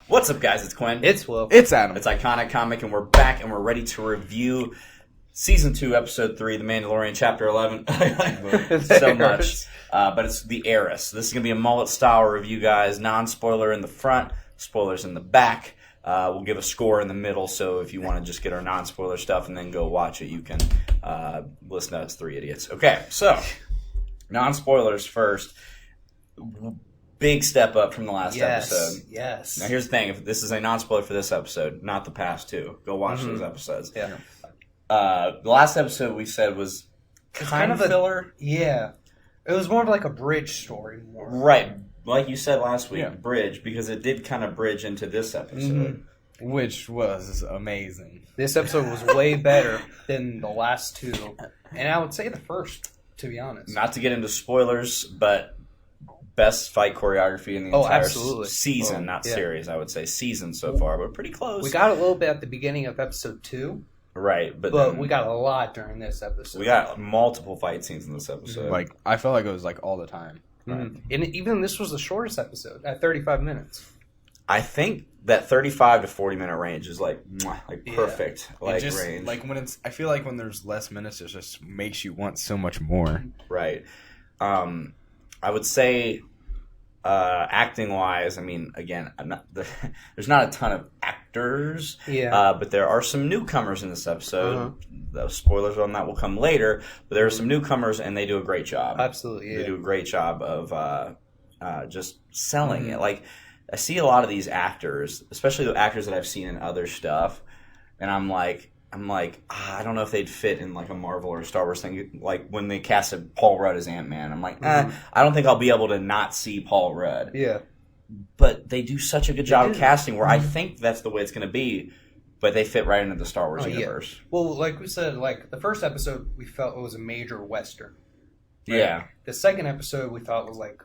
What's up, guys? It's Quinn. It's Will. It's Adam. It's Iconic Comic, and we're back, and we're ready to review Season 2, Episode 3, The Mandalorian, Chapter 11. So much. But it's the Heiress. This is going to be a mullet-style review, guys. Non-spoiler in the front, spoilers in the back. We'll give a score in the middle, so if you want to just get our non-spoiler stuff and then go watch it, you can listen to us three idiots. Okay, so non-spoilers first. Big step up from the last episode. Yes. Now, here's the thing. If this is a non-spoiler for this episode, not the past two. Go watch those episodes. Yeah. The last episode we said was kind of filler. Yeah. It was more of like a bridge story. More. Right. Like you said last week, bridge, because it did kind of bridge into this episode. Which was amazing. This episode was way better than the last two. And I would say the first, to be honest. Not to get into spoilers, but best fight choreography in the entire season, not series, I would say. Season so far, but pretty close. We got a little bit at the beginning of episode 2. Right, but then, we got a lot during this episode. We got multiple fight scenes in this episode. Like, I felt like it was like all the time. Right. And even this was the shortest episode, at 35 minutes. I think that 35 to 40 minute range is like perfect range. Like when it's, I feel like when there's less minutes, it just makes you want so much more. Right. I would say, acting wise, I mean, again, there's not a ton of actors, but there are some newcomers in this episode. The spoilers on that will come later, but there are some newcomers, and they do a great job. Absolutely, yeah. They do a great job of just selling it. Like, I see a lot of these actors, especially the actors that I've seen in other stuff, and I'm like, I don't know if they'd fit in like a Marvel or a Star Wars thing. Like when they casted Paul Rudd as Ant-Man, I'm like, I don't think I'll be able to not see Paul Rudd. Yeah. But they do such a good job of casting where I think that's the way it's going to be, but they fit right into the Star Wars universe. Yeah. Well, like we said, like the first episode, we felt it was a major Western. Right? Yeah. The second episode, we thought was like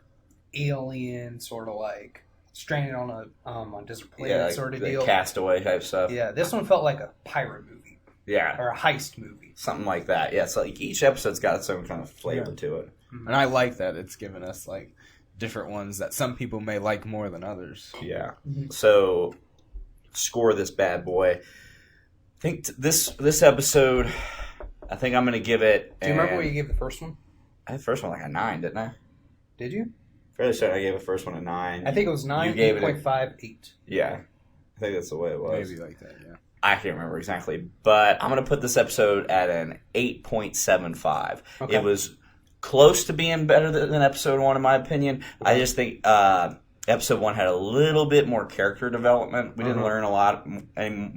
alien, sort of like stranded on a desert planet sort of deal. Castaway type stuff. Yeah, this one felt like a pirate movie. Yeah. Or a heist movie. Something like that. Yeah, so like each episode's got its own kind of flavor to it. And I like that it's given us like different ones that some people may like more than others. Yeah. So, score this bad boy. I think this episode, I think I'm going to give it... Do you remember what you gave the first one? I had the first one like a 9, didn't I? Did you? Fairly certain I gave the first one a 9. I think it was 9, you gave 8.5, 8. Yeah. I think that's the way it was. Maybe like that, yeah. I can't remember exactly, but I'm going to put this episode at an 8.75. Okay. It was close to being better than episode 1, in my opinion. I just think episode 1 had a little bit more character development. We didn't learn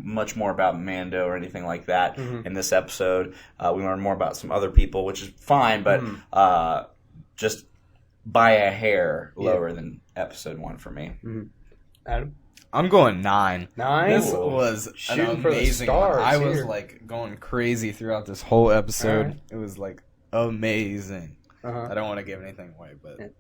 much more about Mando or anything like that in this episode. We learned more about some other people, which is fine, but just by a hair lower than episode 1 for me. Adam? I'm going 9. 9? This was an amazing one. I was like going crazy throughout this whole episode. Right. It was like amazing. I don't want to give anything away, but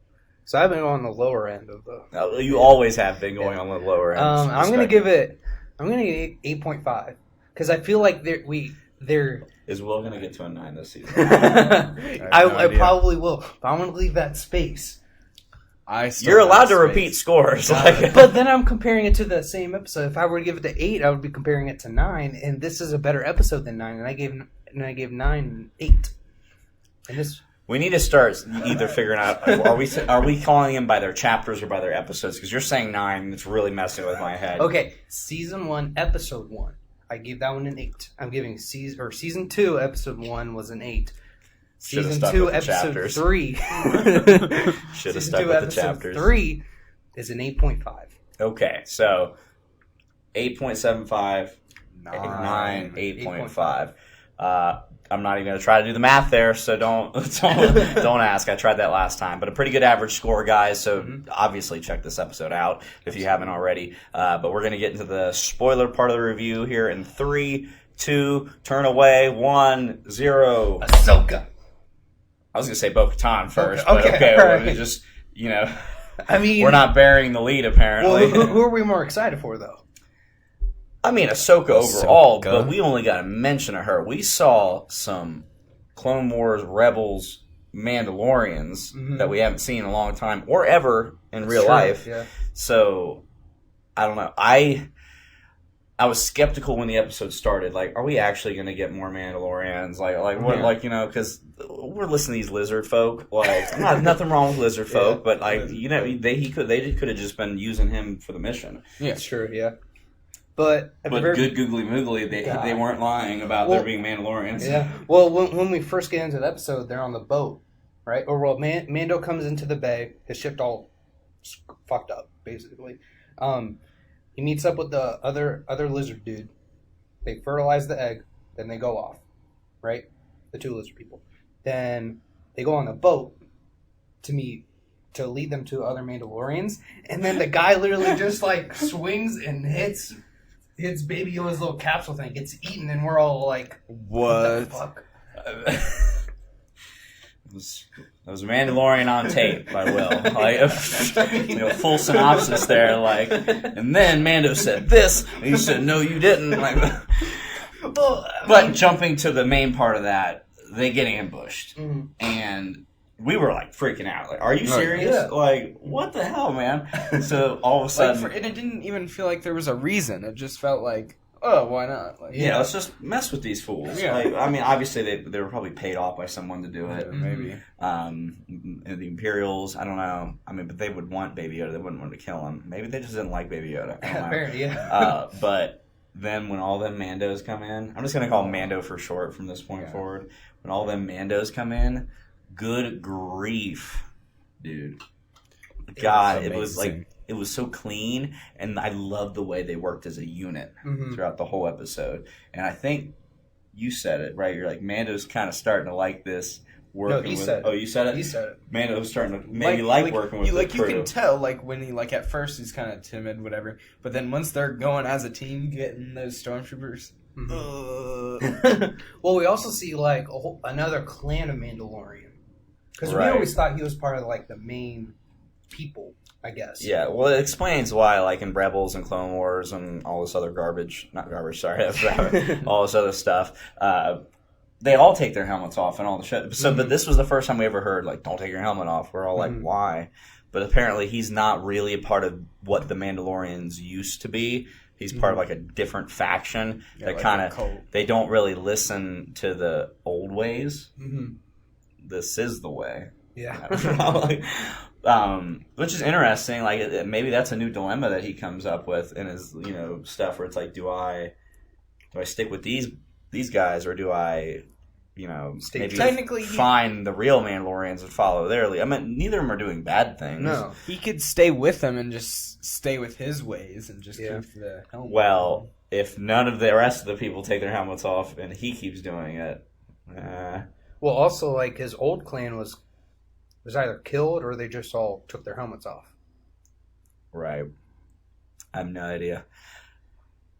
so I've been on the lower end of the. You always have been going on the lower end. I'm going to give it 8.5 because I feel like they're. Is Will going to get to a 9 this season? I probably will. But I'm going to leave that space. You're allowed to repeat scores. But then I'm comparing it to the same episode. If I were to give it to 8, I would be comparing it to 9, and this is a better episode than 9, and I gave 9 8. And this we need to start either figuring out are we calling them by their chapters or by their episodes? Because you're saying 9, and it's really messing with my head. Okay, season 1, episode 1. I gave that one an 8. I'm giving season 2, episode 1 was an 8. Season 2, episode 3. Should have stuck with the chapters. 3 is an 8.5. Okay, so 8.75, 9, 8.5. I'm not even going to try to do the math there, so don't ask. I tried that last time, but a pretty good average score, guys. So obviously check this episode out if you haven't already. But we're going to get into the spoiler part of the review here in 3, 2, turn away, 1, 0. Ahsoka. I was going to say Bo-Katan first, but okay, right. We're just, I mean, we're not bearing the lead, apparently. Well, who are we more excited for, though? I mean, Ahsoka overall, but we only got a mention of her. We saw some Clone Wars, Rebels, Mandalorians that we haven't seen in a long time or ever in real life. Yeah. So I don't know. I was skeptical when the episode started. Like, are we actually going to get more Mandalorians? Like what? Like, you know, because we're listening to these lizard folk. Like, nothing wrong with lizard folk, but like, you know, they could have just been using him for the mission. Yeah, sure. Yeah. But good googly moogly, they weren't lying about there being Mandalorians. Yeah. Well, when we first get into the episode, they're on the boat, right? Or Mando comes into the bay. His ship all fucked up, basically. He meets up with the other lizard dude. They fertilize the egg, then they go off, right? The 2 lizard people. Then they go on the boat to lead them to other Mandalorians, and then the guy literally just like swings and hits Baby Yoda's little capsule thing, gets eaten, and we're all like, what the fuck? That was Mandalorian on tape by Will. Like, you know, full synopsis there. Like, and then Mando said this, and you said no, you didn't. Like, but jumping to the main part of that, they get ambushed, and we were like freaking out. Like, are you serious? Yeah. Like, what the hell, man? So all of a sudden, and it didn't even feel like there was a reason. It just felt like, oh, why not? Like, yeah, let's just mess with these fools. Yeah. Like, I mean, obviously they were probably paid off by someone to do it. Maybe. The Imperials, I don't know. I mean, but they would want Baby Yoda. They wouldn't want to kill him. Maybe they just didn't like Baby Yoda. I don't know. Apparently, yeah. But then when all them Mandos come in, I'm just going to call him Mando for short from this point forward. When all them Mandos come in, good grief, dude. God, it was like... It was so clean, and I loved the way they worked as a unit throughout the whole episode. And I think you said it, right? You're like, Mando's kind of starting to like this working with... said it. Oh, you said it? He said it. Mando's starting to maybe like working with the crew. You can tell, like, when he, like, at first he's kind of timid, whatever. But then once they're going as a team, getting those stormtroopers... Well, we also see, like, another clan of Mandalorian. Because we always thought he was part of, like, the main people, I guess. Yeah, well, it explains why, like, in Rebels and Clone Wars and all this other garbage, not garbage, sorry, all this other stuff, they all take their helmets off and all the shit. So, but this was the first time we ever heard, like, don't take your helmet off. We're all like, why? But apparently he's not really a part of what the Mandalorians used to be. He's part of, like, a different faction that like kind of, they don't really listen to the old ways. This is the way. Yeah. Which is interesting. Like, maybe that's a new dilemma that he comes up with in his, you know, stuff where it's like, do I stick with these guys, or do I, you know, maybe technically find the real Mandalorians and follow their lead? I mean, neither of them are doing bad things. No, he could stay with them and just stay with his ways and just keep the helmet. Well, if none of the rest of the people take their helmets off and he keeps doing it, well, also, like, his old clan was either killed or they just all took their helmets off. Right. I have no idea.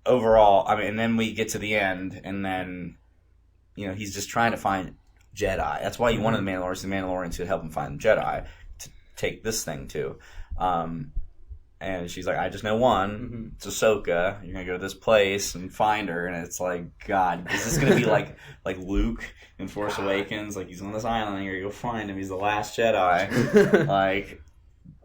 Overall, I mean, and then we get to the end, and then, you know, he's just trying to find Jedi. That's why he wanted the Mandalorians to help him find Jedi to take this thing to. And she's like, I just know one. It's Ahsoka. You're going to go to this place and find her. And it's like, God, is this going to be like Luke in Force Awakens? Like, he's on this island, and you're going to go find him. He's the last Jedi. Like,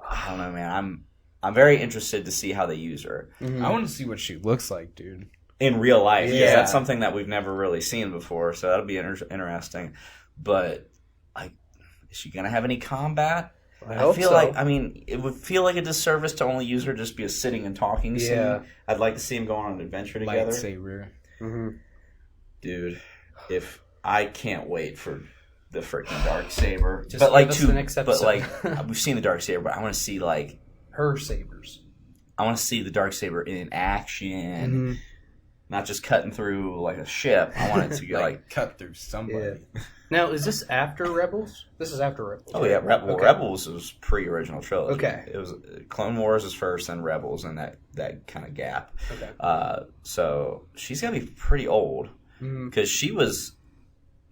I don't know, man. I'm very interested to see how they use her. I want to see what she looks like, dude. In real life. Yeah. That's something that we've never really seen before. So that'll be interesting. But, like, is she going to have any combat? I feel like, I mean, it would feel like a disservice to only use her just be a sitting and talking scene. I'd like to see them go on an adventure together. Lightsaber. Dude, if I can't wait for the freaking Darksaber. Just but like the next episode. But like we've seen the Darksaber, but I want to see like her sabers. I want to see the Darksaber in action. Not just cutting through like a ship. I want it to get like cut through somebody. Yeah. Now, is this after Rebels? This is after Rebels. Oh yeah, Rebels was pre-original trilogy. Okay, it was Clone Wars is first, and Rebels, and that kind of gap. Okay. So she's gonna be pretty old because she was.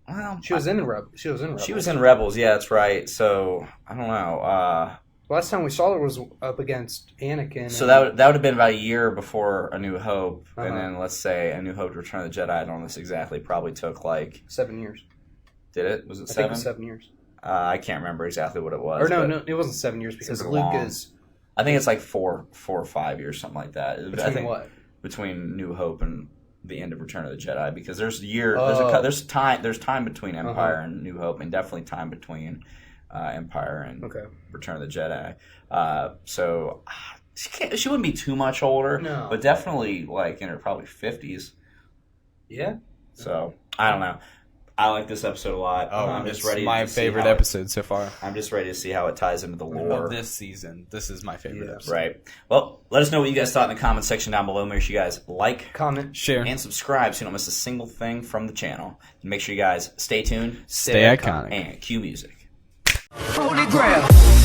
Well, she was in Rebels. She was in Rebels. Yeah, that's right. So I don't know. Last time we saw her was up against Anakin. So that would have been about a year before A New Hope, and then let's say A New Hope to Return of the Jedi. I don't know this exactly. Probably took like 7 years. Did it? Was it 7? I think it was 7 years. I can't remember exactly what it was. Or no, it wasn't 7 years because Luke is I think it's like 4 or 5 years, something like that. Between what? Between New Hope and the end of Return of the Jedi, because there's time between Empire and New Hope, and definitely time between Empire and Return of the Jedi. So she wouldn't be too much older, but definitely like in her probably 50s. Yeah. So I don't know. I like this episode a lot. I'm just ready. My favorite episode so far. I'm just ready to see how it ties into the lore of this season. This is my favorite episode. Right. Well, let us know what you guys thought in the comment section down below. Make sure you guys like, comment, share, and subscribe so you don't miss a single thing from the channel. And make sure you guys stay tuned, stay iconic, and cue music. Holy Grail.